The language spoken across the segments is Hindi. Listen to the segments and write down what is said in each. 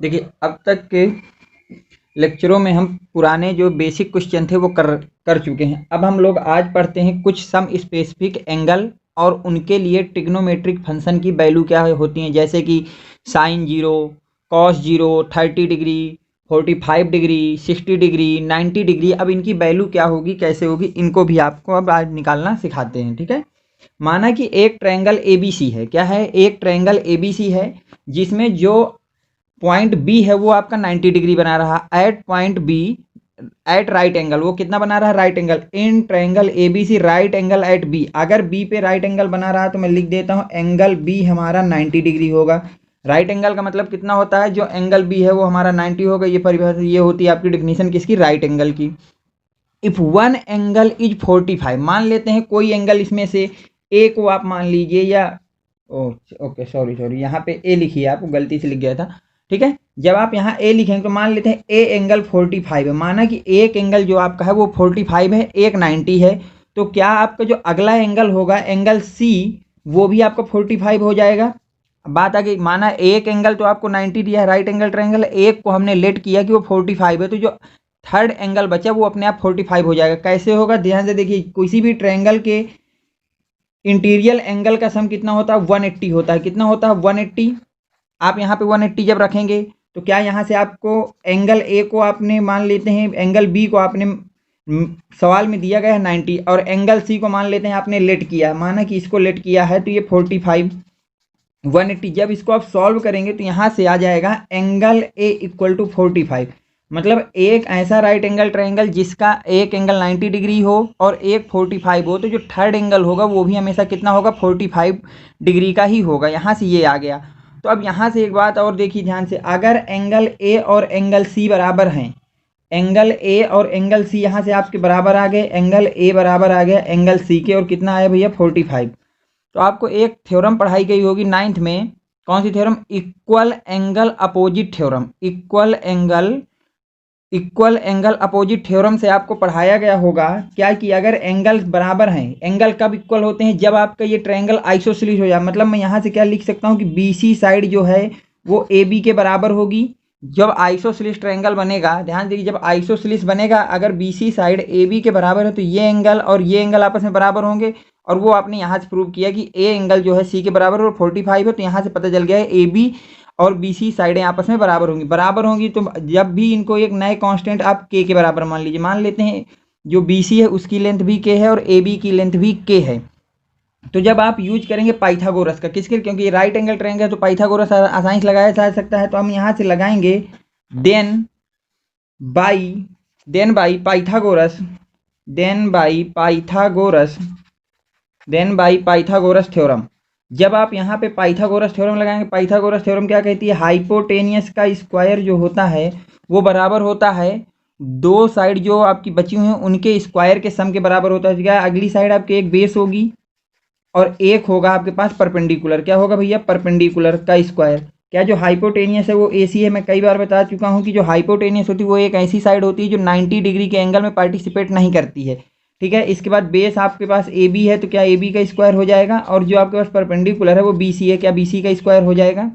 देखिए अब तक के लेक्चरों में हम पुराने जो बेसिक क्वेश्चन थे वो कर चुके हैं। अब हम लोग आज पढ़ते हैं कुछ सम स्पेसिफिक एंगल और उनके लिए ट्रिग्नोमेट्रिक फंक्शन की वैल्यू क्या होती हैं, जैसे कि sine zero, cos zero, 30 degree, 45 degree, 60 degree, 90 degree. अब इनकी वैल्यू क्या होगी, कैसे होगी, इनको भी आपको अब आज निकालना सिखाते हैं। ठीक है। माना कि एक ट्रायंगल एबीसी है। क्या है? एक ट्रायंगल एबीसी है जिसमें जो पॉइंट बी है वो आपका 90 डिग्री बना रहा। At point B at right angle, वो कितना बना रहा है? Right angle. In triangle ABC right angle at B. अगर बी पे राइट एंगल बना रहा है तो मैं लिख देता हूं एंगल बी हमारा 90 डिग्री होगा। राइट एंगल का मतलब कितना होता है? जो एंगल बी है वो हमारा 90 होगा। ये परिभाषा, ये होती है आपकी डेफिनेशन किसकी? राइट एंगल की। इफ वन एंगल इज 45, मान लेते हैं कोई एंगल इसमें से ए को आप मान लीजिए, या ओके सॉरी यहाँ पे ए लिखिए, आप गलती से लिख गया था। ठीक है। जब आप यहाँ ए लिखेंगे तो मान लेते हैं ए एंगल 45 है। माना कि एक एंगल जो आपका है वो 45 है, एक 90 है। तो क्या आपका जो अगला एंगल होगा एंगल सी, वो भी आपका 45 हो जाएगा। बात आ गई। माना एक एंगल तो आपको 90 दिया है, राइट एंगल ट्रायंगल, एक को हमने लेट किया कि वो 45 है, तो जो थर्ड एंगल बचा वो अपने आप 45 हो जाएगा। कैसे होगा? ध्यान से देखिए, किसी भी ट्रायंगल के इंटीरियर एंगल का सम कितना होता है? 180 होता है। कितना होता है? 180। आप यहाँ पे 180 जब रखेंगे तो क्या यहाँ से आपको एंगल ए को आपने मान लेते हैं, एंगल बी को आपने सवाल में दिया गया है 90, और एंगल सी को मान लेते हैं आपने लेट किया, माना कि इसको लेट किया है तो ये 45, 180। जब इसको आप सॉल्व करेंगे तो यहाँ से आ जाएगा एंगल ए इक्वल टू 45। मतलब एक ऐसा राइट एंगल ट्रायंगल जिसका एक एंगल 90 डिग्री हो और एक 45 हो, तो जो थर्ड एंगल होगा वो भी हमेशा कितना होगा? 45 डिग्री का ही होगा। यहाँ से ये आ गया। तो अब यहाँ से एक बात और देखिए ध्यान से, अगर एंगल ए और एंगल सी बराबर हैं, एंगल ए और एंगल सी यहाँ से आपके बराबर आ गए, एंगल ए बराबर आ गया एंगल सी के, और कितना आया भैया? 45। तो आपको एक थ्योरम पढ़ाई गई होगी 9th में। कौन सी theorem? Equal angle opposite theorem. Equal angle opposite theorem से आपको पढ़ाया गया होगा क्या कि अगर एंगल बराबर हैं, एंगल कब इक्वल होते हैं? जब आपका ये ट्रायंगल आइसोसेलेस हो जाए। मतलब मैं यहाँ से क्या लिख सकता हूँ कि बीसी साइड जो है वो ए बी के बराबर होगी। जब आइसोसेलेस ट्रायंगल बनेगा, ध्यान दीजिए, जब आइसोसेलेस बनेगा, अगर बीसी साइड ए बी के बराबर है तो ये एंगल और ये एंगल आपस में बराबर होंगे। और वो आपने यहाँ से प्रूव किया कि ए एंगल जो है सी के बराबर और 45 है, तो यहाँ से पता चल गया है ए बी और बी सी साइडें आपस में बराबर होंगी। तो जब भी इनको एक नए कांस्टेंट आप के बराबर मान लीजिए, मान लेते हैं जो बी सी है उसकी लेंथ भी के है और ए बी की लेंथ भी के है। तो जब आप यूज करेंगे पाइथागोरस का, किसके? क्योंकि ये राइट एंगल ट्रायंगल है तो पाइथागोरस आसानी से लगाया जा सकता है। तो हम यहाँ से लगाएंगे देन बाई पाइथागोरस थ्योरम। जब आप यहाँ पे पाइथागोरस थ्योरम लगाएंगे, पाइथागोरस थ्योरम क्या कहती है? हाइपोटेनियस का स्क्वायर जो होता है वो बराबर होता है दो साइड जो आपकी बची हुई हैं उनके स्क्वायर के सम के बराबर होता है। क्या? अगली साइड आपके एक बेस होगी और एक होगा आपके पास परपेंडिकुलर। क्या होगा भैया? परपेंडिकुलर का स्क्वायर। क्या? जो हाइपोटेनियस है वो एसी है। मैं कई बार बता चुका हूँ कि जो हाइपोटेनियस होती है वो एक ऐसी साइड होती है जो 90 डिग्री के एंगल में पार्टिसिपेट नहीं करती है। ठीक है। इसके बाद बेस आपके पास ए बी है तो क्या ए बी का स्क्वायर हो जाएगा, और जो आपके पास परपेंडिकुलर है वो बी सी है, क्या बी सी का स्क्वायर हो जाएगा।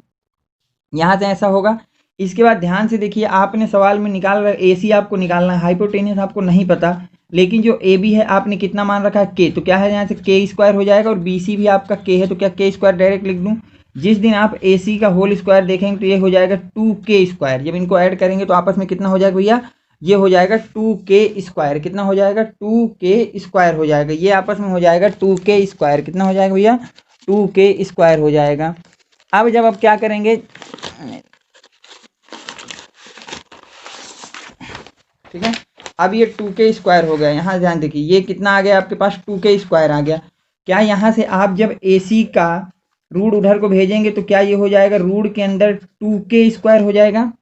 यहाँ से ऐसा होगा। इसके बाद ध्यान से देखिए, आपने सवाल में निकाल रहा ए सी आपको निकालना है, हाइपोटेनियस आपको नहीं पता, लेकिन जो ए बी है आपने कितना मान रखा है? के। तो क्या है? यहाँ से के स्क्वायर हो जाएगा, और बी सी भी आपका के है तो क्या के स्क्वायर डायरेक्ट लिख दूँ। जिस दिन आप ए सी का होल स्क्वायर देखेंगे तो ये हो जाएगा 2k स्क्वायर। जब इनको ऐड करेंगे तो आपस में कितना हो जाएगा भैया? ये हो जाएगा 2k स्क्वायर। कितना हो जाएगा? 2k स्क्वायर हो जाएगा। ये आपस में हो जाएगा 2k स्क्वायर। कितना हो जाएगा भैया? 2k स्क्वायर हो जाएगा। अब जब आप क्या करेंगे, ठीक है, अब ये 2k स्क्वायर हो गया। यहाँ ध्यान देखिए, ये कितना आ गया आपके पास? 2k स्क्वायर आ गया। क्या यहाँ से आप जब AC का रूट उधर को भेजेंगे तो क्या ये हो जाएगा? रूट के अंदर 2k स्क्वायर हो जाएगा।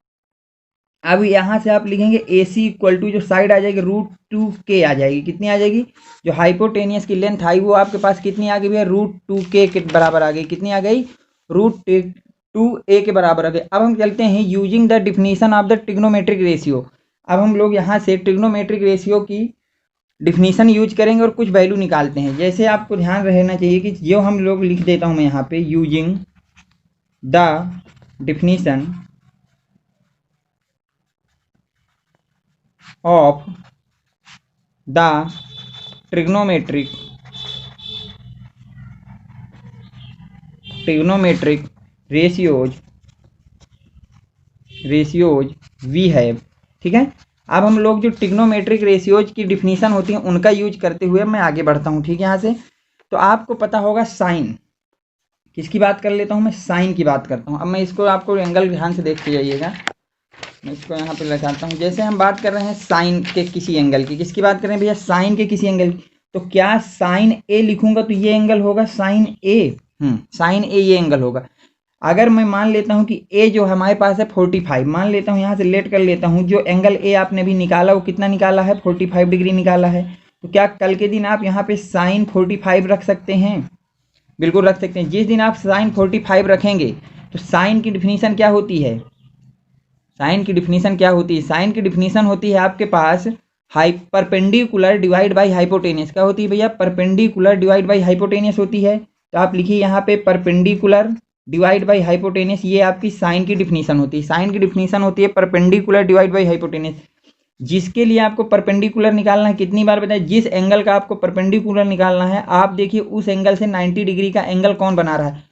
अब यहाँ से आप लिखेंगे AC इक्वल टू, जो साइड आ जाएगी √2k आ जाएगी। कितनी आ जाएगी? जो हाइपोटेनियस की लेंथ आई वो आपके पास कितनी आ गई भैया? √2k के बराबर आ गई। कितनी आ गई? √2a के बराबर आ गई। अब हम चलते हैं using the definition of the trigonometric ratio. अब हम लोग यहाँ से ट्रिग्नोमेट्रिक रेशियो की डिफिनीशन यूज करेंगे और कुछ वैल्यू निकालते हैं। जैसे आपको ध्यान रहना चाहिए कि जो हम लोग लिख देता हूँ मैं यहाँ पे, using the definition of the trigonometric ratios we have. ठीक है, अब हम लोग जो ट्रिग्नोमेट्रिक रेशियोज की डिफिनीशन होती है उनका यूज करते हुए मैं आगे बढ़ता हूँ। ठीक है, यहाँ से तो आपको पता होगा साइन, किसकी बात कर लेता हूँ मैं, साइन की बात करता हूँ। अब मैं इसको आपको एंगल ध्यान से देखते जाइएगा, मैं इसको यहाँ पे लगाता हूँ। जैसे हम बात कर रहे हैं साइन के किसी एंगल की, किसकी बात कर रहे हैं भैया, साइन के किसी एंगल की, तो क्या साइन ए लिखूंगा तो ये एंगल होगा साइन ए, साइन ए ये एंगल होगा। अगर मैं मान लेता हूं कि ए जो हमारे पास है 45, मान लेता हूं, यहां से लेट कर लेता हूं, जो एंगल ए आपने भी निकाला वो कितना निकाला है, 45 डिग्री निकाला है। तो क्या कल के दिन आप यहाँ पे साइन 45 रख सकते हैं, बिल्कुल रख सकते हैं। जिस दिन आप साइन 45 रखेंगे तो साइन की डिफिनीशन क्या होती है, साइन की डिफिनीशन क्या होती है, साइन की डिफिनीशन होती है आपके पास परपेंडिकुलर डिवाइड बाई हाइपोटेनियस। क्या होती है भैया, परपेंडिकुलर डिवाइड बाई हाइपोटेनियस होती है। तो आप लिखिए यहाँ पे परपेंडिकुलर डिवाइड बाई हाइपोटेनियस, ये आपकी साइन की डिफिनीशन होती है। साइन की डिफिनीशन होती है परपेंडिकुलर डिवाइड बाई हाइपोटेनियस, जिसके लिए आपको परपेंडिकुलर निकालना है। कितनी बार बताएं, जिस एंगल का आपको परपेंडिकुलर निकालना है, आप देखिए उस एंगल से 90 डिग्री का एंगल कौन बना रहा है।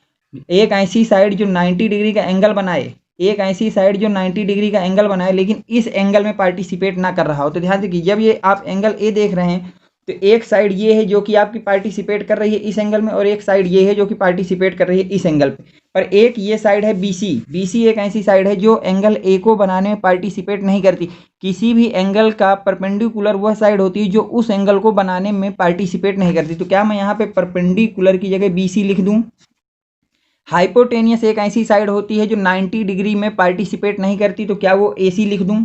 एक ऐसी साइड जो 90 डिग्री का एंगल बनाए, एक ऐसी साइड जो 90 डिग्री का एंगल बनाए लेकिन इस एंगल में पार्टिसिपेट ना कर रहा हो। तो ध्यान देखिए, जब ये आप एंगल ए देख रहे हैं तो एक साइड ये है जो कि आपकी पार्टिसिपेट कर रही है इस एंगल में, और एक साइड ये है जो कि पार्टिसिपेट कर रही है इस एंगल पे। पर एक ये साइड है बीसी, बीसी एक ऐसी साइड है जो एंगल ए को बनाने में पार्टिसिपेट नहीं करती। किसी भी एंगल का परपेंडिकुलर वह साइड होती है जो उस एंगल को बनाने में पार्टिसिपेट नहीं करती। तो क्या मैं यहाँ पे परपेंडिकुलर की जगह बीसी लिख दूं। हाइपोटेनियस एक ऐसी साइड होती है जो 90 डिग्री में पार्टिसिपेट नहीं करती, तो क्या वो एसी लिख दूं।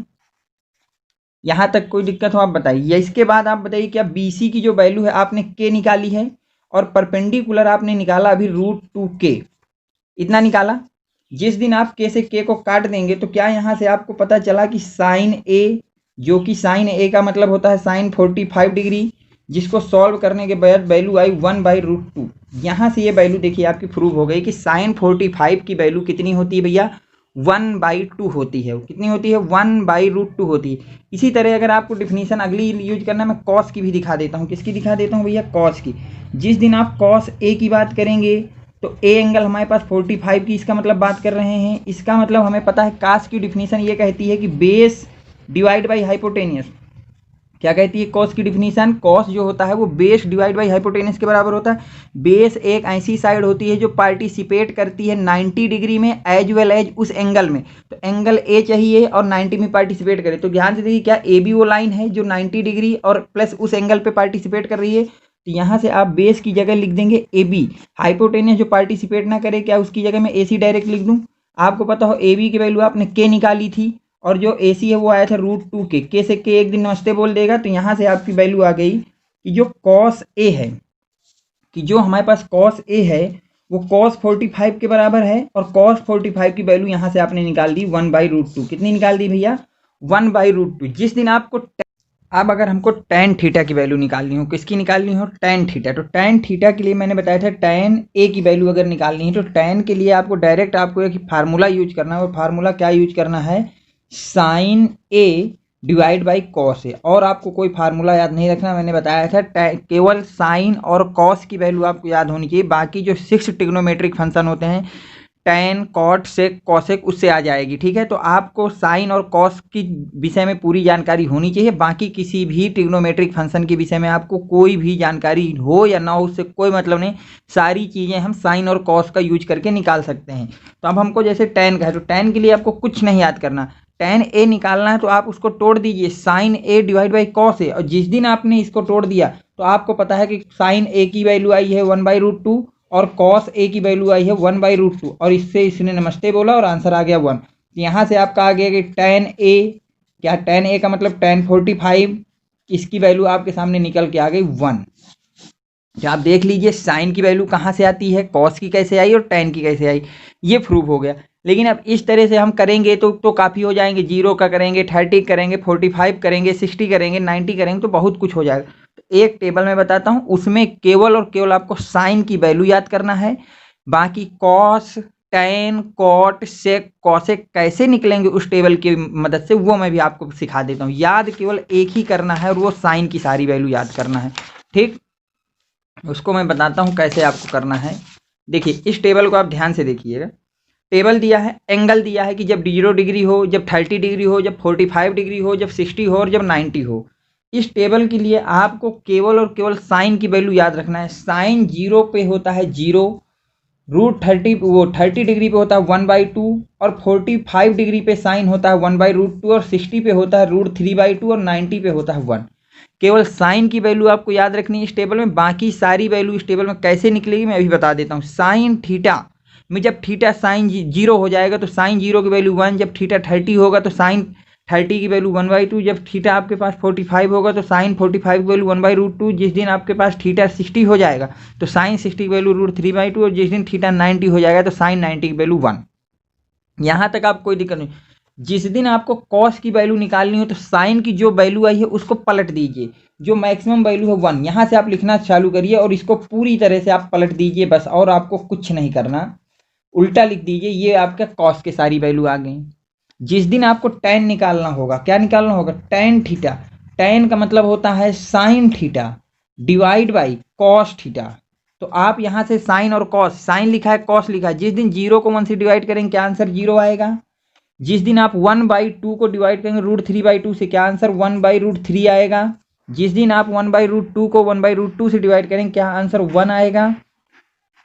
यहां तक कोई दिक्कत हो आप बताइए। इसके बाद आप बताइए, क्या बीसी की जो वैल्यू है आपने के निकाली है और परपेंडिकुलर आपने निकाला अभी √2k, इतना निकाला। जिस दिन आप के से के को काट देंगे तो क्या यहां से आपको पता चला कि साइन ए, जो कि साइन ए का मतलब होता है साइन 45 डिग्री, जिसको सॉल्व करने के बाद वैल्यू आई 1/√2। यहाँ से ये वैल्यू देखिए आपकी प्रूव हो गई कि साइन 45 की वैल्यू कितनी होती है भैया, 1/2 होती है। कितनी होती है, 1/√2 होती है। इसी तरह अगर आपको डिफिनीशन अगली यूज करना है, मैं कॉस की भी दिखा देता हूँ। किसकी दिखा देता हूँ भैया, कॉस की। जिस दिन आप कॉस ए की बात करेंगे तो ए एंगल हमारे पास 45 की, इसका मतलब बात कर रहे हैं। इसका मतलब हमें पता है कास की डिफिनीशन ये कहती है कि बेस डिवाइड बाई हाइपोटेनियस। क्या कहती है कॉस की डिफिनीशन, कॉस जो होता है वो बेस डिवाइड बाई हाइपोटेनियस के बराबर होता है। बेस एक ऐसी साइड होती है जो पार्टिसिपेट करती है 90 डिग्री में एज वेल एज उस एंगल में। तो एंगल ए चाहिए और 90 में पार्टिसिपेट करे। तो ध्यान से देखिए, क्या ए बी वो लाइन है जो 90 डिग्री और प्लस उस एंगल पे पार्टिसिपेट कर रही है। तो यहाँ से आप बेस की जगह लिख देंगे ए बी। हाइपोटेनियस जो पार्टिसिपेट ना करे, क्या उसकी जगह मैं ए सी डायरेक्ट लिख दूँ। आपको पता हो ए बी की वैल्यू आपने के निकाली थी और जो ए सी है वो आया था √2k, के से के एक दिन नमस्ते बोल देगा। तो यहाँ से आपकी वैल्यू आ गई कि जो कॉस ए है, कि जो हमारे पास कॉस ए है वो कॉस 45 के बराबर है, और कॉस 45 की वैल्यू यहाँ से आपने निकाल दी 1/√2। कितनी निकाल दी भैया, 1/√2। जिस दिन आपको अब अगर हमको tan थीटा की वैल्यू निकालनी हो, किसकी निकालनी हो, tan थीटा, तो tan थीटा के लिए मैंने बताया था tan ए की वैल्यू अगर निकालनी है तो tan के लिए आपको डायरेक्ट आपको एक फार्मूला यूज करना है। और फार्मूला क्या यूज करना है, sine A divide by cos A. और आपको कोई फार्मूला याद नहीं रखना, मैंने बताया था केवल साइन और कॉस की वैल्यू आपको याद होनी चाहिए। बाकी जो 6 ट्रिग्नोमेट्रिक फंक्शन होते हैं, टैन, कॉट, सेक, कॉसेक, उससे आ जाएगी। ठीक है, तो आपको साइन और कॉस की विषय में पूरी जानकारी होनी चाहिए। बाकी किसी भी ट्रिग्नोमेट्रिक फंक्शन के विषय में आपको कोई भी जानकारी हो या ना हो उससे कोई मतलब नहीं, सारी चीज़ें हम साइन और कॉस का यूज करके निकाल सकते हैं। तो अब हमको जैसे टैन का है, तो टैन के लिए आपको कुछ नहीं याद करना, टैन ए निकालना है तो आप उसको तोड़ दीजिए, sine A divide by cos A. और जिस दिन आपने इसको तोड़ दिया तो आपको पता है कि साइन ए की वैल्यू आई है 1/√2 और कॉस ए की वैल्यू आई है 1/√2, और इससे इसने नमस्ते बोला और आंसर आ गया 1। यहाँ से आपका आ गया कि टैन ए, क्या टैन ए का मतलब टैन 45, इसकी वैल्यू आपके सामने निकल के आ गई 1। तो आप देख लीजिए साइन की वैल्यू कहाँ से आती है, कॉस की कैसे आई और टैन की कैसे आई, ये प्रूव हो गया। लेकिन अब इस तरह से हम करेंगे तो काफ़ी हो जाएंगे, 0 का करेंगे, 30 करेंगे, 45 करेंगे, 60 करेंगे, 90 करेंगे, तो बहुत कुछ हो जाएगा। तो एक टेबल में बताता हूँ, उसमें केवल और केवल आपको साइन की वैल्यू याद करना है। बाकी कॉस, टैन, कॉट, सेक, कॉसेक कैसे निकलेंगे उस टेबल की मदद से, वो मैं भी आपको सिखा देता हूँ। याद केवल एक ही करना है और वो साइन की सारी वैल्यू याद करना है, ठीक। उसको मैं बताता हूँ कैसे आपको करना है। देखिए इस टेबल को आप ध्यान से देखिएगा। टेबल दिया है, एंगल दिया है कि जब 0 डिग्री हो, जब 30 डिग्री हो, जब 45 डिग्री हो, जब 60 हो और जब 90 हो। इस टेबल के लिए आपको केवल और केवल साइन की वैल्यू याद रखना है। साइन 0 पे होता है 0, √30 डिग्री पे होता है 1/2 और 45 डिग्री पे साइन होता है 1/√2 और 60 पे होता है √3/2 और 90 पे होता है 1। केवल साइन की वैल्यू आपको याद रखनी है इस टेबल में। बाकी सारी वैल्यू इस टेबल में कैसे निकलेगी मैं अभी बता देता हूँ। साइन थीटा में जब थीटा साइन 0 हो जाएगा तो साइन 0 की वैल्यू 1, जब थीटा 30 होगा तो साइन 30 की वैल्यू 1/2, जब थीटा आपके पास 45 होगा तो साइन 45 की वैल्यू 1/√2, जिस दिन आपके पास थीटा 60 हो जाएगा तो साइन 60 की वैल्यू √3/2 और जिस दिन थीटा 90 हो जाएगा तो साइन 90 की वैल्यू 1। यहाँ तक आप कोई दिक्कत नहीं। जिस दिन आपको कॉस की वैल्यू निकालनी हो तो साइन की जो वैल्यू आई है उसको पलट दीजिए, जो मैक्सिमम वैल्यू है 1, यहाँ से आप लिखना चालू करिए और इसको पूरी तरह से आप पलट दीजिए बस, और आपको कुछ नहीं करना, उल्टा लिख दीजिए। ये आपका कॉस के सारी वैल्यू आ गई। जिस दिन आपको टैन निकालना होगा, क्या निकालना होगा, टैन थीटा। टैन का मतलब होता है sine theta divide by cos theta. तो आप यहाँ से साइन और कॉस, साइन लिखा है कॉस लिखा है, जिस दिन 0 को 1 से डिवाइड करेंगे क्या आंसर 0 आएगा। जिस दिन आप 1/2 को डिवाइड करेंगे √3/2 से क्या आंसर 1/√3 आएगा। जिस दिन आप 1/√2 को 1/√2 से डिवाइड करेंगे क्या आंसर 1 आएगा।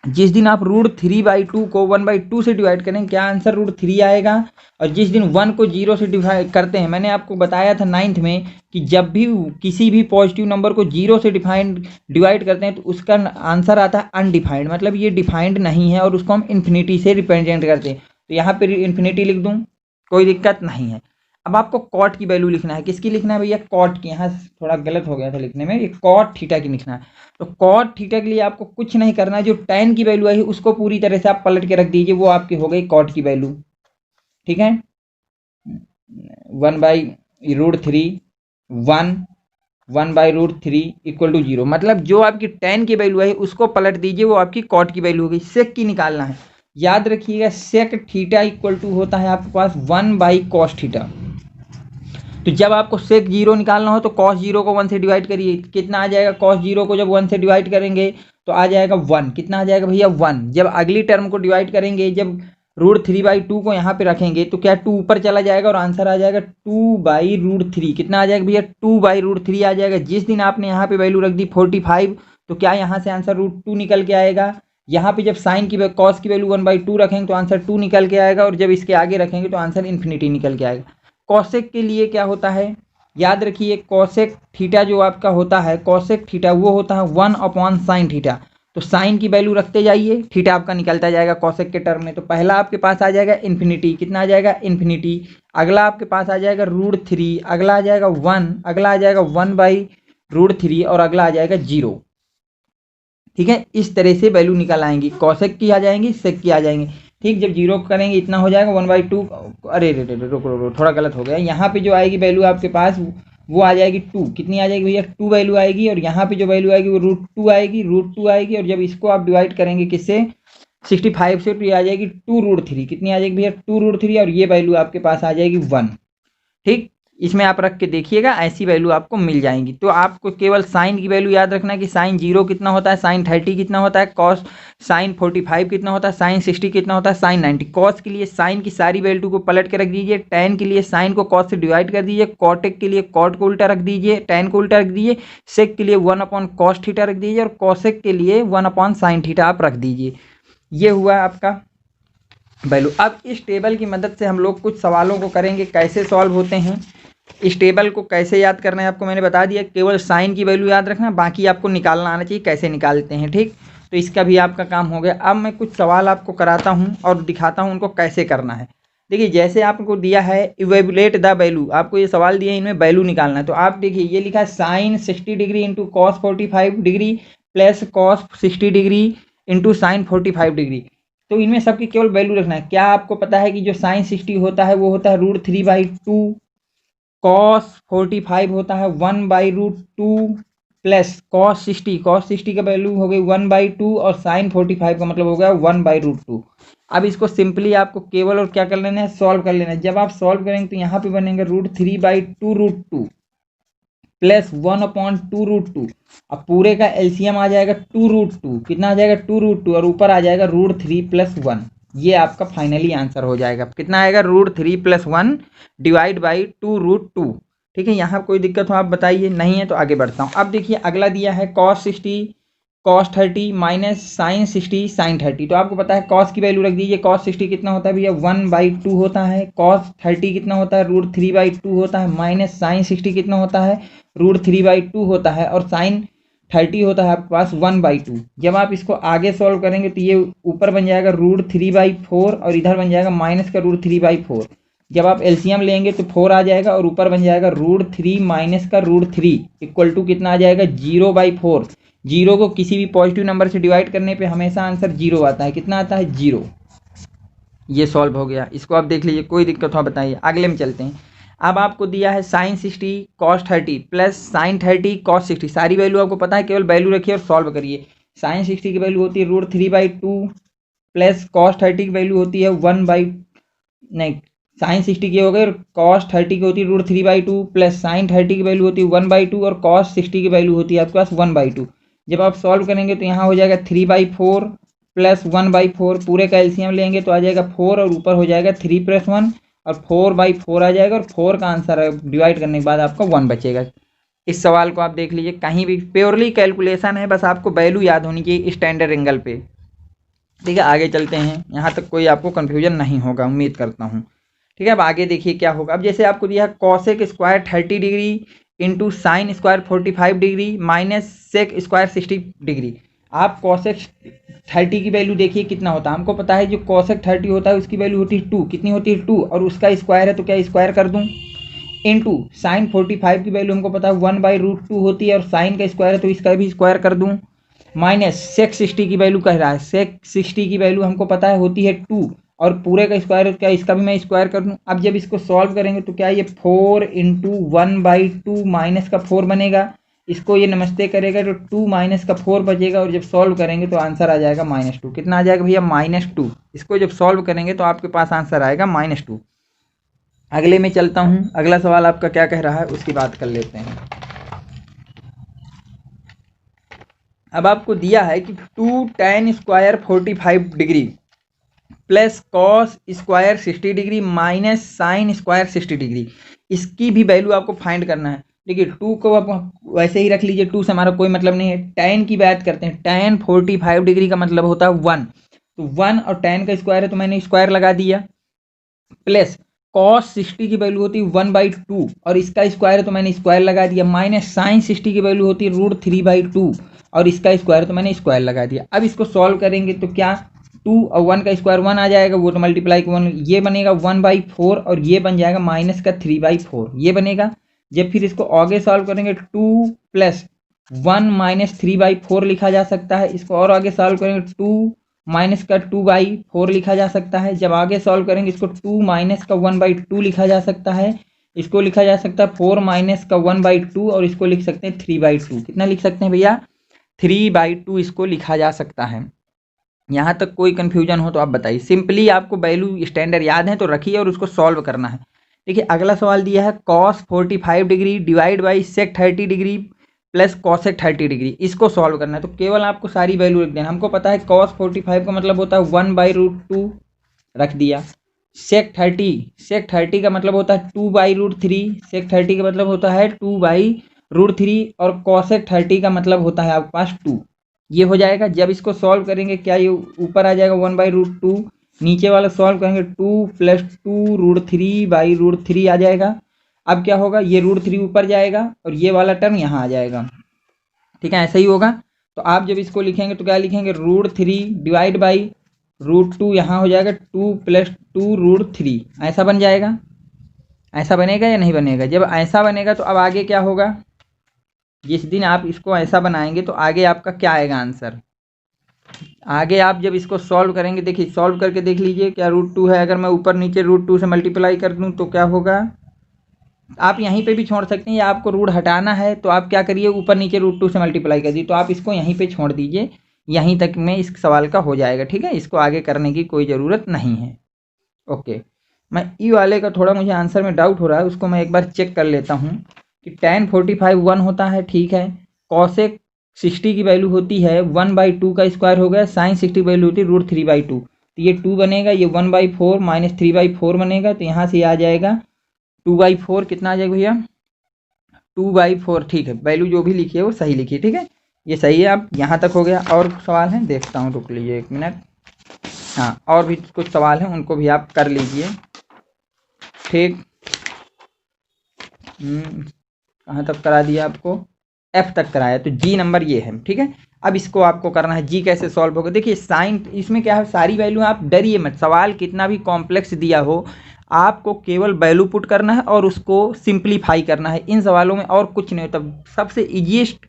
जिस दिन आप √3/2 को 1/2 से डिवाइड करेंगे क्या आंसर √3 आएगा। और जिस दिन 1 को 0 से डिवाइड करते हैं, मैंने आपको बताया था 9th में कि जब भी किसी भी पॉजिटिव नंबर को 0 से डिवाइड करते हैं तो उसका आंसर आता है अनडिफाइंड, मतलब ये डिफाइंड नहीं है और उसको हम इन्फिनिटी से रिप्रेजेंट करते हैं। तो यहाँ पर इन्फिनिटी लिख दूँ, कोई दिक्कत नहीं है। अब आपको कॉट की वैल्यू लिखना है, किसकी लिखना है भैया, कॉट की। यहाँ थोड़ा गलत हो गया था लिखने में, ये कॉट थीटा की लिखना है। तो कॉट थीटा के लिए आपको कुछ नहीं करना है, जो टैन की वैल्यू आई उसको पूरी तरह से आप पलट के रख दीजिए, वो आपकी हो गई कॉट की वैल्यू, ठीक है। 1/√3 इक्वल टू 0, मतलब जो आपकी टैन की वैल्यू है उसको पलट दीजिए, वो आपकी कॉट की वैल्यू हो गई। सेक की निकालना है, याद रखिएगा सेक थीटा इक्वल टू होता है आपके पास 1/cos थीटा। तो जब आपको सेक 0 निकालना हो तो cos 0 को 1 से डिवाइड करिए, कितना आ जाएगा, cos 0 को जब 1 से डिवाइड करेंगे तो आ जाएगा 1, कितना आ जाएगा भैया 1। जब अगली टर्म को डिवाइड करेंगे, जब √3/2 को यहाँ पे रखेंगे तो क्या 2 ऊपर चला जाएगा और आंसर आ जाएगा 2/√3, कितना आ जाएगा भैया 2/√3 आ जाएगा। जिस दिन आपने यहाँ पे वैल्यू रख दी 45 तो क्या यहाँ से आंसर √2 निकल के आएगा। यहाँ पे जब साइन की कॉस की वैल्यू 1/2 रखेंगे तो आंसर 2 निकल के आएगा, और जब इसके आगे रखेंगे तो आंसर इन्फिनिटी निकल के आएगा। कॉसेक के लिए क्या होता है, याद रखिए कॉसेक थीटा जो आपका होता है, कॉसेक थीटा वो होता है 1/sin थीटा। तो साइन की वैल्यू रखते जाइए, थीटा आपका निकलता जाएगा कॉसेक के टर्म में। तो पहला आपके पास आ जाएगा इन्फिनिटी, कितना आ जाएगा इन्फिनिटी। अगला आपके पास आ जाएगा √3, अगला आ जाएगा 1, अगला आ जाएगा 1/√3 और अगला आ जाएगा 0, ठीक है। इस तरह से वैल्यू निकल आएंगी, कॉसेक की आ जाएंगी, सेक की आ जाएंगी, ठीक। जब 0 करेंगे इतना हो जाएगा 1/2, अरे रुको थोड़ा गलत हो गया। यहाँ पे जो आएगी वैल्यू आपके पास वो आ जाएगी 2, कितनी आ जाएगी भैया 2 वैल्यू आएगी। और यहाँ पे जो वैल्यू आएगी वो √2 आएगी, √2 आएगी। और जब इसको आप डिवाइड करेंगे किससे 65 से, तो ये आ जाएगी 2√3, कितनी आ जाएगी भैया 2√3, और ये वैल्यू आपके पास आ जाएगी 1, ठीक। इसमें आप रख के देखिएगा, ऐसी वैल्यू आपको मिल जाएंगी। तो आपको केवल साइन की वैल्यू याद रखना है कि साइन 0 कितना होता है, साइन 30 कितना होता है, कॉस साइन 45 कितना होता है, साइन 60 कितना होता है, साइन 90। कॉस के लिए साइन की सारी वैल्यू को पलट के रख दीजिए, टैन के लिए साइन को कॉस से डिवाइड कर दीजिए, कॉटेक के लिए कॉट को उल्टा रख दीजिए, टैन को उल्टा रख दीजिए, सेक के लिए 1/cos थीटा रख दीजिए, और कॉसेक के लिए 1/sin थीटा आप रख दीजिए। ये हुआ आपका वैल्यू। अब इस टेबल की मदद से हम लोग कुछ सवालों को करेंगे, कैसे सॉल्व होते हैं। इस टेबल को कैसे याद करना है आपको मैंने बता दिया, केवल साइन की वैल्यू याद रखना, बाकी आपको निकालना आना चाहिए कैसे निकालते हैं, ठीक। तो इसका भी आपका काम हो गया। अब मैं कुछ सवाल आपको कराता हूँ और दिखाता हूँ उनको कैसे करना है। देखिए जैसे आपको दिया है इवेल्युएट द वैल्यू, आपको ये सवाल दिया है इनमें वैल्यू निकालना है। तो आप देखिए ये लिखा है sine 60 degree into cos 45 degree plus cos 60 degree into sine 45 degree. तो इनमें सबकी केवल वैल्यू रखना है। क्या आपको पता है कि जो साइन 60 होता है वो होता है √3/2, कॉस 45 होता है 1/√2, प्लस cos 60 का वैल्यू हो गई 1/2 और sin 45 का मतलब हो गया 1/√2। अब इसको सिंपली आपको केवल और क्या कर लेना है, सॉल्व कर लेना है। जब आप सॉल्व करेंगे तो यहाँ पे बनेंगे √3/2√2 प्लस 1/2√2। अब पूरे का एलसीएम आ जाएगा 2√2, कितना आ जाएगा 2√2 और ऊपर आ जाएगा √3 + 1। ये आपका फाइनली आंसर हो जाएगा। कितना आएगा √3 + 1 डिवाइड बाई 2√2। ठीक है, यहाँ कोई दिक्कत हो आप बताइए, नहीं है तो आगे बढ़ता हूँ। अब देखिए अगला दिया है cos 60 cos 30 minus sin 60 sin 30। तो आपको पता है cos की वैल्यू रख दीजिए। cos 60 कितना होता है भैया 1/2 होता है। cos 30 कितना होता है √3/2 होता है। माइनस sin 60 कितना होता है √3/2 होता है। और sin 30 होता है आपके पास 1/2। जब आप इसको आगे सॉल्व करेंगे तो ये ऊपर बन जाएगा √3/4 और इधर बन जाएगा माइनस का √3/4। जब आप एलसीएम लेंगे तो 4 आ जाएगा और ऊपर बन जाएगा √3 माइनस का √3 इक्वल टू कितना आ जाएगा 0/4। जीरो को किसी भी पॉजिटिव नंबर से डिवाइड करने पे हमेशा आंसर 0 आता है। कितना आता है 0। ये सॉल्व हो गया। इसको आप देख लीजिए, कोई दिक्कत हो बताइए। अगले में चलते हैं। अब आपको दिया है sin 60 cos 30 plus sin 30 cos 60। सारी वैल्यू आपको पता है, केवल वैल्यू रखिए और सॉल्व करिए। sin 60 की वैल्यू होती है √3/2 प्लस cos 30 की वैल्यू होती है नहीं sin 60 की हो गई और cos 30 की होती है √3/2 प्लस sin 30 की वैल्यू होती है 1/2 और cos 60 की वैल्यू होती है आपके पास 1/2। जब आप सॉल्व करेंगे तो यहाँ हो जाएगा 3/4 प्लस 1/4। पूरे का एलसीएम लेंगे तो आ जाएगा 4 और ऊपर हो जाएगा 3 + 1 और 4/4 आ जाएगा। और 4 का आंसर डिवाइड करने के बाद आपका 1 बचेगा। इस सवाल को आप देख लीजिए, कहीं भी प्योरली कैलकुलेशन है, बस आपको वैल्यू याद होनी चाहिए स्टैंडर्ड एंगल पे। ठीक है, आगे चलते हैं। यहाँ तक कोई आपको कन्फ्यूजन नहीं होगा, उम्मीद करता हूँ। ठीक है, अब आगे देखिए क्या होगा। अब जैसे आपको दिया है cosec square 30 degree into sine square 45 degree minus sec square 60 degree. आप कॉसेक 30 की वैल्यू देखिए कितना होता है। हमको पता है जो कॉसेक 30 होता है उसकी वैल्यू होती है 2। कितनी होती है 2 और उसका स्क्वायर है तो क्या स्क्वायर कर दूँ। इंटू साइन 45 की वैल्यू हमको पता है 1/√2 होती है और साइन का स्क्वायर है तो इसका भी स्क्वायर कर दूँ। माइनस सेक 60 की वैल्यू कह रहा है। सेक 60 की वैल्यू हमको पता है होती है 2 और पूरे का स्क्वायर क्या इसका भी मैं स्क्वायर कर दूँ। अब जब इसको सॉल्व करेंगे तो क्या ये 4 इंटू 1/2 माइनस का 4 बनेगा। इसको ये नमस्ते करेगा तो 2 माइनस का 4 बचेगा और जब सॉल्व करेंगे तो आंसर आ जाएगा -2। कितना आ जाएगा भैया -2। इसको जब सॉल्व करेंगे तो आपके पास आंसर आएगा -2। अगले में चलता हूँ। अगला सवाल आपका क्या कह रहा है उसकी बात कर लेते हैं। अब आपको दिया है कि 2 tan square 45 degree plus cos square 60 degree minus sine square 60 degree. इसकी भी वैल्यू आपको फाइंड करना है। देखिए 2 को आप वैसे ही रख लीजिए, 2 से हमारा कोई मतलब नहीं है। tan की बात करते हैं। tan 45 डिग्री का मतलब होता है 1, तो 1 और tan का स्क्वायर है तो मैंने स्क्वायर लगा दिया। प्लस cos 60 की वैल्यू होती है 1/2 और इसका स्क्वायर है तो मैंने स्क्वायर लगा दिया। माइनस साइन 60 की वैल्यू होती है √3/2 और इसका स्क्वायर है तो मैंने स्क्वायर लगा दिया। अब इसको सॉल्व करेंगे तो क्या 2 और 1 का स्क्वायर 1 आ जाएगा, वो तो मल्टीप्लाई 1, ये बनेगा 1/4 और ये बन जाएगा माइनस का 3/4 ये बनेगा। जब फिर इसको आगे सॉल्व करेंगे 2 + 1 माइनस 3/4 लिखा जा सकता है। इसको और आगे सॉल्व करेंगे 2 माइनस का 2/4 लिखा जा सकता है। जब आगे सॉल्व करेंगे इसको 2 माइनस का 1/2 लिखा जा सकता है। इसको लिखा जा सकता है 4 माइनस का 1/2 और इसको लिख सकते हैं 3/2। कितना लिख सकते हैं भैया 3/2 इसको लिखा जा सकता है। यहाँ तक कोई कन्फ्यूजन हो तो आप बताइए। सिंपली आपको वैल्यू स्टैंडर्ड याद है तो रखिए और उसको सॉल्व करना है। देखिए अगला सवाल दिया है cos 45 degree divide by sec 30 degree plus cosec 30 degree. इसको सॉल्व करना है तो केवल आपको सारी वैल्यू रख देना। हमको पता है कॉस 45 का मतलब होता है 1/√2 रख दिया। सेक 30 का मतलब होता है 2/√3। सेक 30 का मतलब होता है 2/√3 और कॉसेक 30 का मतलब होता है आपके पास 2। ये हो जाएगा। जब इसको सॉल्व करेंगे क्या ये ऊपर आ जाएगा 1/√2, नीचे वाला सॉल्व करेंगे 2 + 2√3/√3 आ जाएगा। अब क्या होगा ये √3 ऊपर जाएगा और ये वाला टर्म यहाँ आ जाएगा। ठीक है, ऐसा ही होगा। तो आप जब इसको लिखेंगे तो क्या लिखेंगे √3 डिवाइड बाई √2 यहाँ हो जाएगा 2 + 2√3 ऐसा बन जाएगा। ऐसा बनेगा या नहीं बनेगा। जब ऐसा बनेगा तो अब आगे क्या होगा, जिस दिन आप इसको ऐसा बनाएंगे तो आगे आपका क्या आएगा आंसर। आगे आप जब इसको सॉल्व करेंगे, देखिए सॉल्व करके देख लीजिए क्या √2 है। अगर मैं ऊपर नीचे √2 से मल्टीप्लाई कर दूं तो क्या होगा आप यहीं पे भी छोड़ सकते हैं, या आपको रूट हटाना है तो आप क्या करिए, ऊपर नीचे √2 से मल्टीप्लाई कर दीजिए। तो आप इसको यहीं पे छोड़ दीजिए, यहीं तक में इस सवाल का हो जाएगा। ठीक है, इसको आगे करने की कोई ज़रूरत नहीं है। ओके, मैं ई वाले का थोड़ा मुझे आंसर में डाउट हो रहा है, उसको मैं एक बार चेक कर लेता हूँ कि tan 45 1 होता है, ठीक है। कॉसेक 60 की वैल्यू होती है 1/2 का स्क्वायर हो गया, साइन 60 की वैल्यू होती है √3/2। तो ये 2 बनेगा, ये 1/4 माइनस 3/4 बनेगा, तो यहाँ से आ जाएगा 2/4। कितना आ जाएगा भैया, 2/4। ठीक है, वैल्यू जो भी लिखी है वो सही लिखी है, ठीक है, ये सही है। अब यहाँ तक हो गया। और सवाल हैं, देखता हूँ, रुक लीजिए 1 मिनट। हाँ, और भी कुछ सवाल हैं, उनको भी आप कर लीजिए। ठीक, कहाँ तक करा दिया आपको, एफ तक कराया, तो जी नंबर ये है। ठीक है, अब इसको आपको करना है, जी कैसे सॉल्व होगा। देखिए साइन, इसमें क्या है, सारी वैल्यू, आप डरिए मत, सवाल कितना भी कॉम्प्लेक्स दिया हो, आपको केवल वैल्यू पुट करना है और उसको सिंप्लीफाई करना है। इन सवालों में और कुछ नहीं होता। सबसे ईजीएस्ट,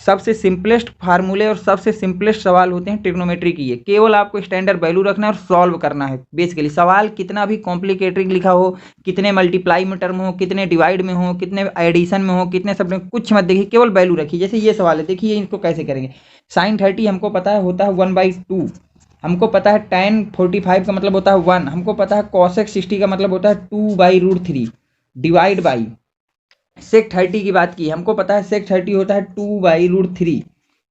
सबसे सिंपलेस्ट फार्मूले और सबसे सिंपलेस्ट सवाल होते हैं ट्रिग्नोमेट्री की। ये केवल आपको स्टैंडर्ड वैल्यू रखना है और सॉल्व करना है। बेसिकली सवाल कितना भी कॉम्प्लिकेटेड लिखा हो, कितने मल्टीप्लाई में टर्म हो, कितने डिवाइड में हो, कितने एडिशन में हो, कितने सब में, कुछ मत देखिए, केवल वैल्यू रखिए। जैसे ये सवाल है, देखिए इनको कैसे करेंगे। साइन 30 हमको पता है होता है 1/2, हमको पता है tan 45 का मतलब होता है 1, हमको पता है cosec 60 का मतलब होता है 2/√3, डिवाइड बाई सेक 30 की बात की, हमको पता है सेक 30 होता है 2/√3।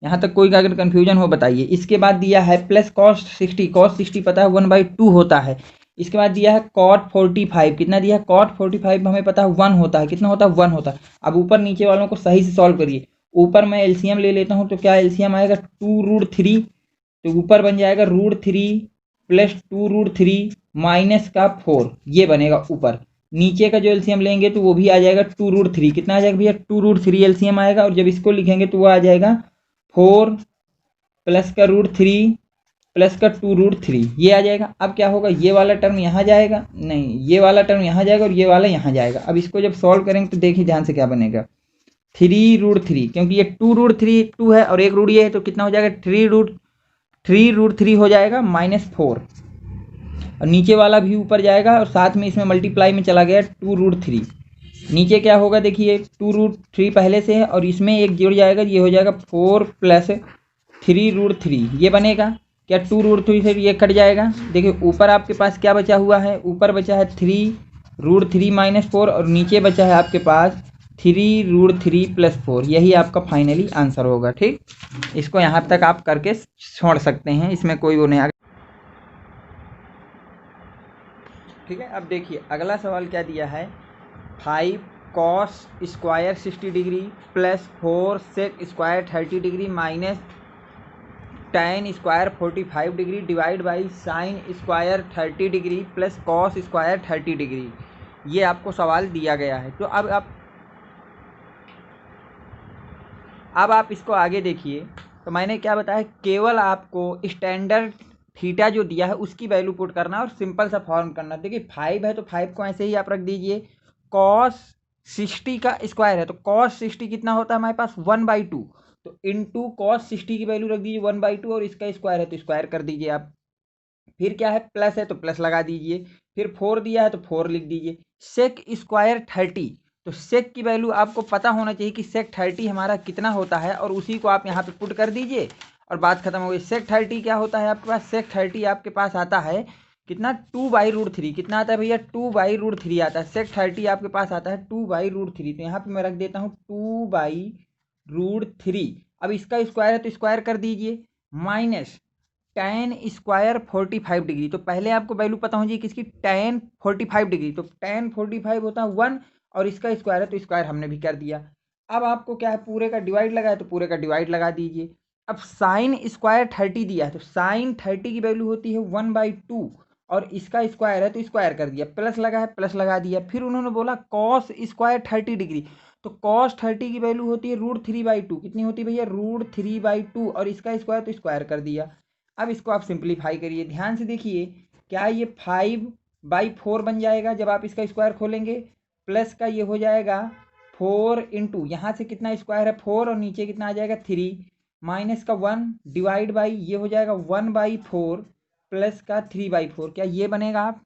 यहाँ तक कोई अगर कन्फ्यूजन हो बताइए। इसके बाद दिया है प्लस cos 60 पता है 1/2 होता है। इसके बाद दिया है cot 45, कितना दिया है, cot 45 हमें पता है 1 होता है, कितना होता है, 1 होता है। अब ऊपर नीचे वालों को सही से सॉल्व करिए। ऊपर मैं एलसीएम ले लेता हूँ, तो क्या एलसीएम आएगा 2√3, तो ऊपर बन जाएगा √3 प्लस 2√3 माइनस का 4, ये बनेगा ऊपर। नीचे का जो एलसीएम लेंगे तो वो भी आ जाएगा 2√3, कितना आ जाएगा भैया, 2√3 एलसीएम आएगा। और जब इसको लिखेंगे तो वो आ जाएगा 4 प्लस का √3 प्लस का 2√3, ये आ जाएगा। अब क्या होगा, ये वाला टर्म यहाँ जाएगा, नहीं ये वाला टर्म यहाँ जाएगा और ये वाला यहाँ जाएगा। अब इसको जब सॉल्व करेंगे तो देखिए ध्यान से क्या बनेगा, 3√3, क्योंकि ये 2√3 2 है और एक रूट ये है, तो कितना हो जाएगा, 3√3 हो जाएगा -4, और नीचे वाला भी ऊपर जाएगा और साथ में इसमें मल्टीप्लाई में चला गया 2√3। नीचे क्या होगा, देखिए 2√3 पहले से है और इसमें एक जुड़ जाएगा, ये हो जाएगा 4 प्लस 3√3, ये बनेगा। क्या 2√3 से ये कट जाएगा। देखिए ऊपर आपके पास क्या बचा हुआ है, ऊपर बचा है 3√3 -4 और नीचे बचा है आपके पास 3√3 + 4, यही आपका फाइनली आंसर होगा। ठीक, इसको यहाँ तक आप करके छोड़ सकते हैं, इसमें कोई वो नहीं। ठीक है, अब देखिए अगला सवाल क्या दिया है, 5 cos square 60 degree plus 4 sec square 30 degree minus tan square 45 degree divide by sine square 30 degree plus cos square 30 degree, ये आपको सवाल दिया गया है। तो अब आप इसको आगे देखिए। तो मैंने क्या बताया, केवल आपको स्टैंडर्ड थीटा जो दिया है उसकी वैल्यू पुट करना और सिंपल सा फॉर्म करना। देखिए 5 है तो 5 को ऐसे ही आप रख दीजिए। cos 60 का स्क्वायर है तो cos 60 कितना होता है हमारे पास 1/2, तो इंटू cos 60 की वैल्यू रख दीजिए 1/2 और इसका स्क्वायर है तो स्क्वायर कर दीजिए आप। फिर क्या है, प्लस है तो प्लस लगा दीजिए। फिर 4 दिया है तो 4 लिख दीजिए। सेक स्क्वायर 30, तो सेक की वैल्यू आपको पता होना चाहिए कि सेक 30 हमारा कितना होता है और उसी को आप यहाँ पे पुट कर दीजिए और बात खत्म हो गई। सेक 30 क्या होता है आपके पास, सेक 30 आपके पास आता है कितना, 2/√3, कितना आता है भैया, 2/√3 आता है। सेक 30 आपके पास आता है 2/√3, तो यहाँ पे मैं रख देता हूँ 2/√3। अब इसका स्क्वायर है तो स्क्वायर कर दीजिए, माइनस tan स्क्वायर 45 डिग्री, तो पहले आपको वैल्यू पता होनी चाहिए किसकी, tan 45 डिग्री, तो tan 45 होता है 1 और इसका स्क्वायर है तो स्क्वायर हमने भी कर दिया। अब आपको क्या है, पूरे का डिवाइड लगा है तो पूरे का डिवाइड लगा दीजिए। अब साइन स्क्वायर 30 दिया है तो साइन 30 की वैल्यू होती है 1/2 और इसका स्क्वायर है तो स्क्वायर कर दिया, प्लस लगा है प्लस लगा दिया। फिर उन्होंने बोला कॉस स्क्वायर 30 डिग्री, तो कॉस 30 की वैल्यू होती है √3/2, कितनी होती है भैया, √3/2 और इसका स्क्वायर तो स्क्वायर कर दिया। अब इसको आप सिंप्लीफाई करिए, ध्यान से देखिए, क्या ये 5/4 बन जाएगा जब आप इसका स्क्वायर खोलेंगे, प्लस का ये हो जाएगा 4 इंटू यहाँ से कितना स्क्वायर है 4 और नीचे कितना आ जाएगा 3 माइनस का 1 डिवाइड बाई ये हो जाएगा 1/4 प्लस का 3/4, क्या ये बनेगा। आप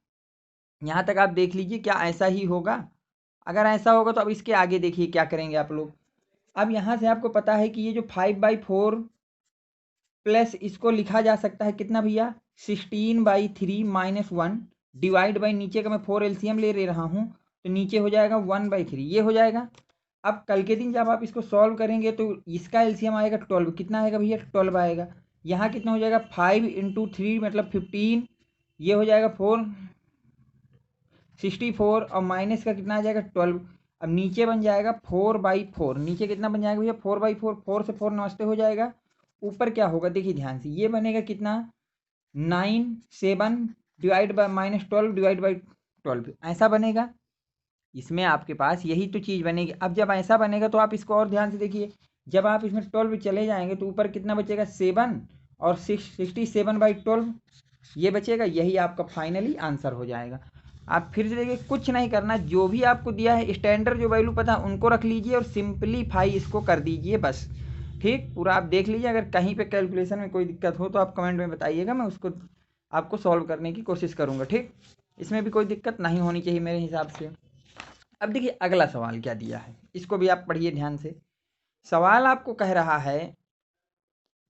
यहाँ तक आप देख लीजिए क्या ऐसा ही होगा। अगर ऐसा होगा तो अब इसके आगे देखिए क्या करेंगे आप लोग। अब यहाँ से आपको पता है कि ये जो 5/4 प्लस इसको लिखा जा सकता है कितना भैया 16/3 -1 डिवाइड बाई नीचे का मैं 4 एलसीएम ले रहा हूँ तो नीचे हो जाएगा 1/3 ये हो जाएगा। अब कल के दिन जब आप इसको सॉल्व करेंगे तो इसका एलसीएम आएगा 12 कितना आएगा भैया 12 आएगा। यहाँ कितना हो जाएगा 5 × 3 मतलब 15 ये हो जाएगा 64 और माइनस का कितना आ जाएगा 12। अब नीचे बन जाएगा 4/4 नीचे कितना बन जाएगा भैया 4/4 4 से 4 नमस्ते हो जाएगा। ऊपर क्या होगा देखिए ध्यान से ये बनेगा कितना 9/7 डिवाइड बाय -12 डिवाइड बाई 12 ऐसा बनेगा। इसमें आपके पास यही तो चीज़ बनेगी। अब जब ऐसा बनेगा तो आप इसको और ध्यान से देखिए जब आप इसमें 12 चले जाएंगे तो ऊपर कितना बचेगा 7 और 67/12 ये बचेगा। यही आपका फाइनली आंसर हो जाएगा। आप फिर से देखिए कुछ नहीं करना जो भी आपको दिया है स्टैंडर्ड जो वैल्यू पता है उनको रख लीजिए और सिंपलीफाई इसको कर दीजिए बस। ठीक पूरा आप देख लीजिए अगर कहीं पे कैलकुलेशन में कोई दिक्कत हो तो आप कमेंट में बताइएगा मैं उसको आपको सॉल्व करने की कोशिश करूँगा। ठीक इसमें भी कोई दिक्कत नहीं होनी चाहिए मेरे हिसाब से। अब देखिए अगला सवाल क्या दिया है इसको भी आप पढ़िए ध्यान से। सवाल आपको कह रहा है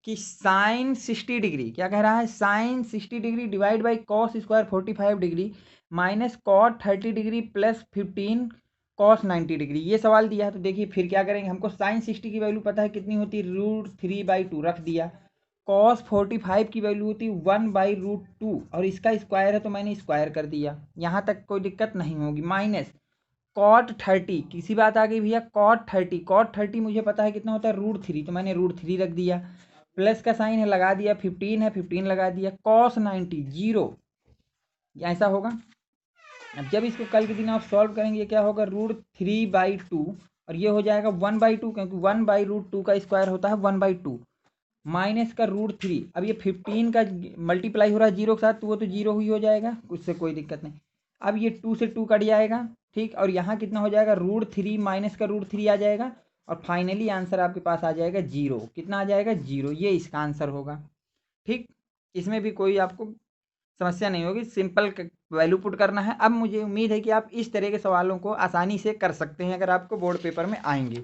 कि साइन 60 डिग्री क्या कह रहा है sine 60 degree divide by cos square 45 degree minus cot 30 degree plus 15 cos 90 degree ये सवाल दिया है। तो देखिए फिर क्या करेंगे हमको साइन 60 की वैल्यू पता है कितनी होती है √3/2 रख दिया। कॉस 45 की वैल्यू होती है 1/√2 और इसका स्क्वायर है तो मैंने स्क्वायर कर दिया यहाँ तक कोई दिक्कत नहीं होगी। माइनस कॉट 30 किसी बात आ गई भैया कॉट 30 मुझे पता है कितना होता है √3 तो मैंने √3 रख दिया। प्लस का साइन है लगा दिया 15 है 15 लगा दिया कॉस 90 0 ऐसा होगा। अब जब इसको कल के दिन आप सॉल्व करेंगे क्या होगा √3/2 और ये हो जाएगा 1/2 क्योंकि 1/√2 का स्क्वायर होता है 1/2 माइनस का √3। अब ये 15 का मल्टीप्लाई हो रहा है 0 के साथ तो वो तो 0 ही हो जाएगा उससे कोई दिक्कत नहीं। अब ये 2 से 2 कट जाएगा ठीक और यहाँ कितना हो जाएगा √3 माइनस का √3 आ जाएगा और फाइनली आंसर आपके पास आ जाएगा 0 कितना आ जाएगा 0 ये इसका आंसर होगा। ठीक इसमें भी कोई आपको समस्या नहीं होगी सिंपल वैल्यू पुट करना है। अब मुझे उम्मीद है कि आप इस तरह के सवालों को आसानी से कर सकते हैं अगर आपको बोर्ड पेपर में आएंगे।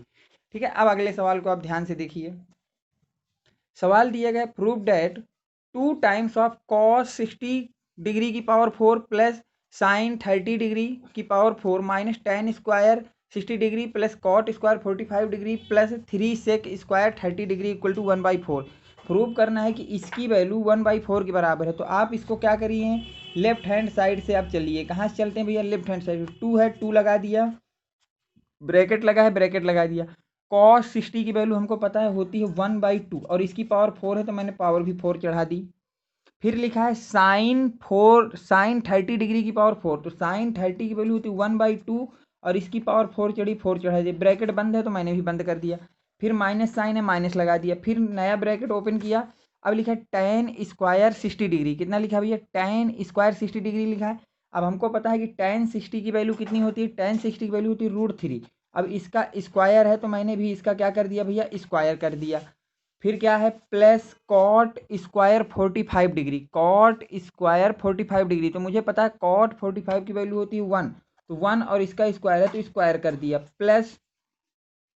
ठीक है अब अगले सवाल को आप ध्यान से देखिए। सवाल दिया गया prove that 2 times of cos 60 degree की पावर 4 प्लस साइन 30 डिग्री की power 4 minus tan square 60 degree plus cot square 45 degree plus 3 sec square 30 degree equal to 1/4 prove करना है कि इसकी वैल्यू 1/4 के बराबर है। तो आप इसको क्या करिए लेफ्ट हैंड साइड से आप चलिए। कहाँ से चलते हैं भैया लेफ्ट हैंड साइड 2 है 2 लगा दिया ब्रैकेट लगा है ब्रैकेट लगा दिया। कॉस 60 की वैल्यू हमको पता है होती है 1/2 और इसकी पावर 4 है तो मैंने पावर भी 4 चढ़ा दी। फिर लिखा है साइन 30 डिग्री की पावर 4 तो साइन 30 की वैल्यू होती है 1/2 और इसकी पावर 4 चढ़ी 4 चढ़ा दी। ब्रैकेट बंद है तो मैंने भी बंद कर दिया। फिर माइनस साइन है माइनस लगा दिया फिर नया ब्रैकेट ओपन किया। अब लिखा है टेन स्क्वायर 60 डिग्री कितना लिखा भैया टेन स्क्वायर 60 डिग्री लिखा है। अब हमको पता है कि टेन 60 की वैल्यू कितनी होती है टेन 60 की वैल्यू होती है √3। अब इसका स्क्वायर है तो मैंने भी इसका क्या कर दिया भैया स्क्वायर कर दिया। फिर क्या है plus cot square 45 degree cot square 45 degree तो मुझे पता है कॉट 45 की वैल्यू होती है 1 तो 1 और इसका स्क्वायर है तो स्क्वायर कर दिया प्लस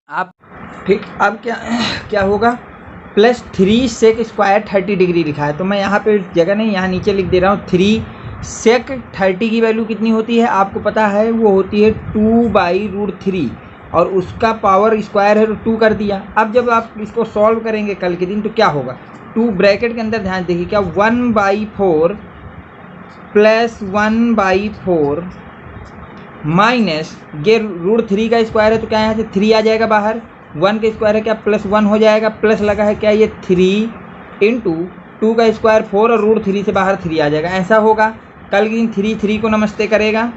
आप ठीक। अब क्या क्या होगा प्लस 3 सेक स्क्वायर 30 डिग्री लिखा है तो मैं यहाँ पे जगह नहीं यहाँ नीचे लिख दे रहा हूँ 3 सेक 30 की वैल्यू कितनी होती है आपको पता है वो होती है 2/√3 और उसका पावर स्क्वायर है तो 2 कर दिया। अब जब आप इसको सॉल्व करेंगे कल के दिन तो क्या होगा 2 ब्रैकेट के अंदर ध्यान देखिए क्या 1/4 प्लस 1/4 माइनस ये √3 का स्क्वायर है तो क्या यहाँ से 3 आ जाएगा बाहर 1 का स्क्वायर है क्या प्लस 1 हो जाएगा प्लस लगा है क्या ये 3 इंटू 2 का स्क्वायर 4 और √3 से बाहर 3 आ जाएगा ऐसा होगा। कल के दिन 3 को नमस्ते करेगा।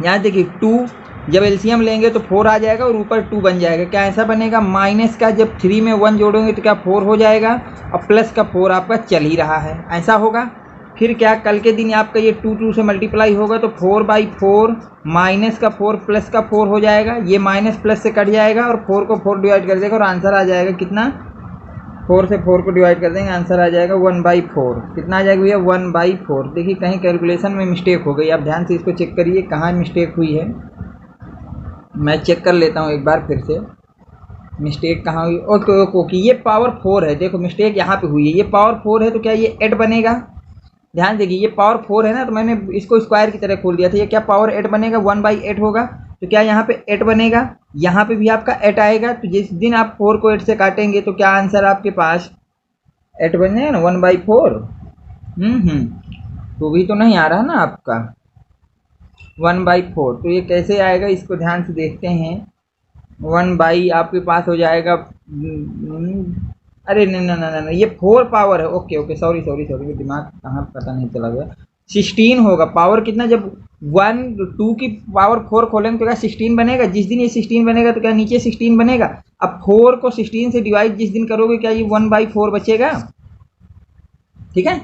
यहाँ देखिए 2 जब एलसीएम लेंगे तो 4 आ जाएगा और ऊपर 2 बन जाएगा क्या ऐसा बनेगा माइनस का जब 3 में 1 जोड़ोगे तो क्या 4 हो जाएगा और प्लस का 4 आपका चल ही रहा है ऐसा होगा। फिर क्या कल के दिन आपका ये 2 से मल्टीप्लाई होगा तो 4/4 माइनस का 4 प्लस का 4 हो जाएगा ये माइनस प्लस से कट जाएगा और 4 को 4 डिवाइड कर देगा और आंसर आ जाएगा कितना 4 से 4 को डिवाइड कर देंगे आंसर आ जाएगा 1/4 कितना आ जाएगा भैया 1/4। देखिए कहीं कैलकुलेशन में मिस्टेक हो गई आप ध्यान से इसको चेक करिए कहाँ मिस्टेक हुई है। मैं चेक कर लेता हूँ एक बार फिर से मिस्टेक कहाँ हुई। ओके ओके ओके, ये पावर 4 है, देखो मिस्टेक यहाँ पे हुई है, ये पावर 4 है तो क्या ये 8 बनेगा। ध्यान देखिए ये पावर 4 है ना, तो मैंने इसको स्क्वायर की तरह खोल दिया था, ये क्या पावर 8 बनेगा, 1/8 होगा। तो क्या यहाँ पे 8 बनेगा, यहाँ पे भी आपका 8 आएगा। तो जिस दिन आप 4 को 8 से काटेंगे तो क्या आंसर आपके पास 8 बन जाएगा ना, 1/4। तो भी तो नहीं आ रहा ना आपका 1/4, तो ये कैसे आएगा इसको ध्यान से देखते हैं। 1 आपके पास हो जाएगा अरे नहीं नहीं नहीं नहीं, ये 4 पावर है। Okay okay, sorry sorry sorry, दिमाग कहाँ पता नहीं चला गया। 16 होगा पावर कितना, जब 1 2 की पावर 4 खोलेंगे तो क्या 16 बनेगा। जिस दिन ये 16 बनेगा तो क्या नीचे 16 बनेगा। अब 4 को 16 से डिवाइड जिस दिन करोगे क्या ये 1/4 बचेगा। ठीक है,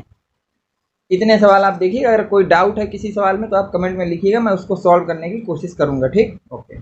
इतने सवाल आप देखिए, अगर कोई डाउट है किसी सवाल में तो आप कमेंट में लिखिएगा, मैं उसको सॉल्व करने की कोशिश करूंगा। ठीक, ओके।